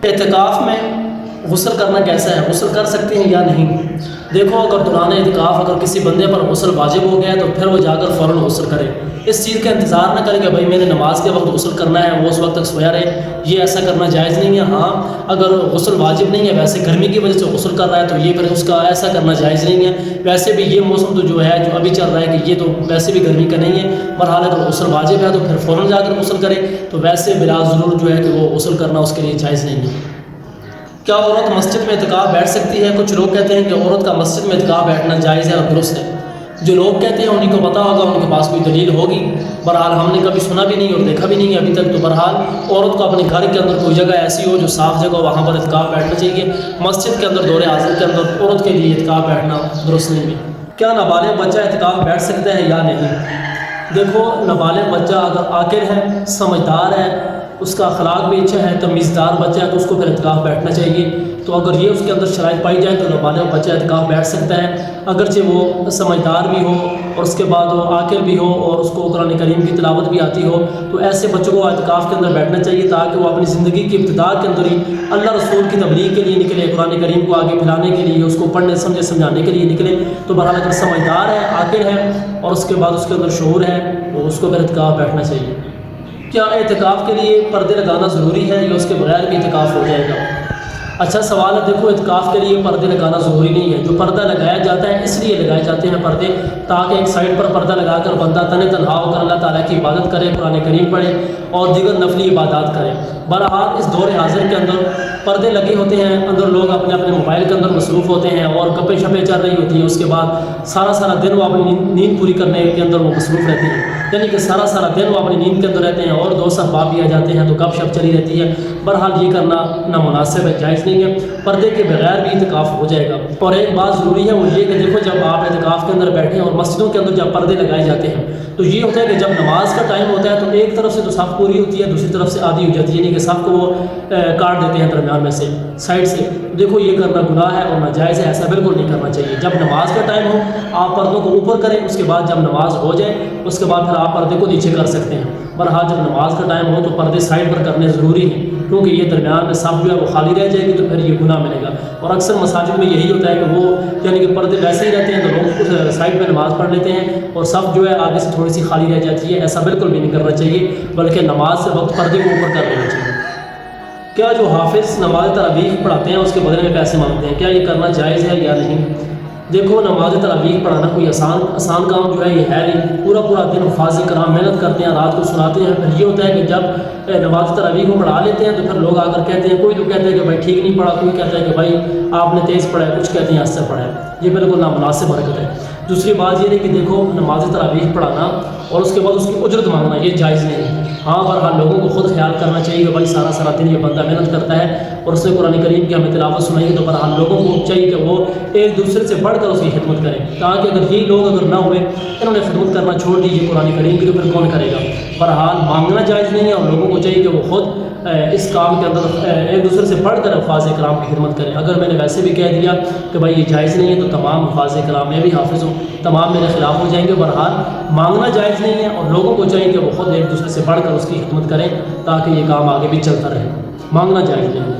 اعتکاف میں غسل کرنا کیسا ہے؟ غسل کر سکتے ہیں یا نہیں؟ دیکھو، اگر دوران اعتکاف اگر کسی بندے پر غسل واجب ہو گیا ہے تو پھر وہ جا کر فوراً غسل کرے۔ اس چیز کا انتظار نہ کرے کہ بھائی میں نے نماز کے وقت غسل کرنا ہے، وہ اس وقت تک سویا رہے، یہ ایسا کرنا جائز نہیں ہے۔ ہاں، اگر غسل واجب نہیں ہے، ویسے گرمی کی وجہ سے غسل کر رہا ہے تو یہ پھر اس کا ایسا کرنا جائز نہیں ہے۔ ویسے بھی یہ موسم تو جو ہے جو ابھی چل رہا ہے کہ یہ تو ویسے بھی گرمی کا نہیں ہے، بہرحال اگر غسل واجب ہے تو پھر فوراً جا کر غسل کرے، تو ویسے بلا ضرور جو ہے کہ وہ غسل کرنا اس کے لیے جائز نہیں ہے۔ کیا عورت مسجد میں اعتکاف بیٹھ سکتی ہے؟ کچھ لوگ کہتے ہیں کہ عورت کا مسجد میں اعتکاف بیٹھنا جائز ہے اور درست ہے۔ جو لوگ کہتے ہیں انہیں کو پتہ ہوگا، ان کے پاس کوئی دلیل ہوگی۔ بہرحال ہم نے کبھی سنا بھی نہیں اور دیکھا بھی نہیں ہے ابھی تک۔ تو بہرحال عورت کو اپنے گھر کے اندر کوئی جگہ ایسی ہو جو صاف جگہ ہو، وہاں پر اعتکاف بیٹھنا چاہیے۔ مسجد کے اندر دور حاضر کے اندر عورت کے لیے اعتکاف بیٹھنا درست نہیں ہے۔ کیا نابالغ بچہ اعتکاف بیٹھ سکتا ہے یا نہیں؟ دیکھو، نابالغ بچہ اگر عاقل ہے، سمجھدار ہے، اس کا اخلاق بھی اچھا ہے، تمیزدار بچہ ہے، تو اس کو پھر اعتکاف بیٹھنا چاہیے۔ تو اگر یہ اس کے اندر شرائط پائی جائے تو نابالغ بچہ اعتکاف بیٹھ سکتا ہے، اگرچہ وہ سمجھدار بھی ہو اور اس کے بعد وہ عاقل بھی ہو اور اس کو قرآن کریم کی تلاوت بھی آتی ہو۔ تو ایسے بچوں کو اعتکاف کے اندر بیٹھنا چاہیے تاکہ وہ اپنی زندگی کی ابتدا کے اندر ہی اللہ رسول کی تبلیغ کے لیے نکلے، قرآن کریم کو آگے پھیلانے کے لیے، اس کو پڑھنے سمجھانے کے لیے نکلے۔ تو بہرحال اگر سمجھدار ہے، عاقل ہے اور اس کے بعد اس کے اندر شعور ہے تو اس کو پھر اعتکاف بیٹھنا چاہیے۔ کیا اعتکاف کے لیے پردے لگانا ضروری ہے یا اس کے بغیر بھی اعتکاف ہو جائے گا؟ اچھا سوال ہے۔ دیکھو، اعتکاف کے لیے پردے لگانا ضروری نہیں ہے۔ جو پردہ لگایا جاتا ہے اس لیے لگائے جاتے ہیں پردے، تاکہ ایک سائڈ پر پردہ لگا کر بندہ تنہا ہو کر اللہ تعالیٰ کی عبادت کرے، قرآن کریم پڑھے اور دیگر نفلی عبادات کرے۔ بہرحال اس دور حاضر کے اندر پردے لگے ہوتے ہیں، اندر لوگ اپنے اپنے موبائل کے اندر مصروف ہوتے ہیں اور گپیں شپیں چل رہی ہوتی ہیں۔ اس کے بعد سارا دن وہ اپنی نیند پوری کرنے کے اندر وہ مصروف رہتے ہیں، یعنی کہ سارا دن وہ اپنی نیند کے اندر رہتے ہیں اور دوست احباب بھی آ جاتے ہیں تو گپ شپ چلی رہتی ہے۔ بہرحال یہ کرنا نامناسب ہے، جائز نہیں ہے۔ پردے کے بغیر بھی اعتکاف ہو جائے گا۔ اور ایک بات ضروری ہے وہ یہ کہ دیکھو، جب آپ اعتکاف کے اندر بیٹھیں اور مسجدوں کے اندر جب پردے لگائے جاتے ہیں تو یہ ہوتا ہے کہ جب نماز کا ٹائم ہوتا ہے تو ایک طرف سے تو صف پوری ہوتی ہے، دوسری طرف سے آدھی ہو جاتی ہے، یعنی کہ صف کو وہ کاٹ دیتے ہیں درمیان میں سے، سائڈ سے۔ دیکھو، یہ کرنا گناہ ہے اور ناجائز ہے، ایسا بالکل نہیں کرنا چاہیے۔ جب نماز کا ٹائم ہو آپ پردوں کو اوپر کریں، اس کے بعد جب نماز ہو جائے اس کے بعد پھر آپ پردے کو نیچے کر سکتے ہیں۔ بہرحال جب نماز کا ٹائم ہو تو پردے سائڈ پر کرنے ضروری ہیں، کیونکہ یہ درمیان میں صف جو ہے وہ خالی رہ جائے گی تو پھر یہ گناہ ملے گا۔ اور اکثر مساجد میں یہی ہوتا ہے کہ وہ یعنی کہ پردے ویسے ہی رہتے ہیں تو لوگ سائڈ میں نماز پڑھ لیتے ہیں اور صف جو ہے آگے سے تھوڑی سی خالی رہ جاتی ہے۔ ایسا بالکل بھی نہیں کرنا چاہیے، بلکہ نماز سے وقت پردے کو اوپر کر لینا چاہیے۔ کیا جو حافظ نماز تراویح پڑھاتے ہیں اس کے بدلے میں پیسے مانگتے ہیں، کیا یہ کرنا جائز ہے یا نہیں؟ دیکھو، نماز تراویح پڑھانا کوئی آسان کام جو ہے یہ ہے نہیں۔ پورا دن حفاظ کرام محنت کرتے ہیں، رات کو سناتے ہیں، پھر یہ ہوتا ہے کہ جب نماز تراویح کو پڑھا لیتے ہیں تو پھر لوگ آ کر کہتے ہیں، کوئی تو کہتے ہیں کہ بھائی ٹھیک نہیں پڑھا، کوئی کہتا ہے کہ بھائی آپ نے تیز پڑھا ہے، کچھ کہتے ہیں آہستہ پڑھا ہے۔ یہ بالکل نامناسب حرکت ہے۔ دوسری بات یہ ہے کہ دیکھو، نماز تراویح پڑھانا اور اس کے بعد اس کی اجرت مانگنا یہ جائز نہیں ہے۔ ہاں، بہرحال لوگوں کو خود خیال کرنا چاہیے کہ بھائی سارا دن یہ بندہ محنت کرتا ہے اور اس نے قرآن کریم کی ہمیں تلاوت سنائی ہے، تو بہرحال لوگوں کو چاہیے کہ وہ ایک دوسرے سے بڑھ کر اس کی خدمت کریں، تاکہ اگر یہ لوگ اگر نہ ہوئے، انہوں نے خدمت کرنا چھوڑ دی یہ قرآن کریم کی، تو پھر کون کرے گا؟ بہرحال مانگنا جائز نہیں ہے اور لوگوں کو چاہیے کہ وہ خود اس کام کے اندر ایک دوسرے سے بڑھ کر حفاظ کرام کی خدمت کریں۔ اگر میں نے ویسے بھی کہہ دیا کہ بھائی یہ جائز نہیں ہے تو تمام حفاظ کرام میں بھی حافظ ہوں، تمام میرے خلاف ہو جائیں گے۔ بہرحال مانگنا جائز نہیں ہے اور لوگوں کو چاہیے کہ وہ خود ایک دوسرے سے بڑھ کر اس کی خدمت کریں تاکہ یہ کام آگے بھی چلتا رہے۔ مانگنا جائز نہیں ہے۔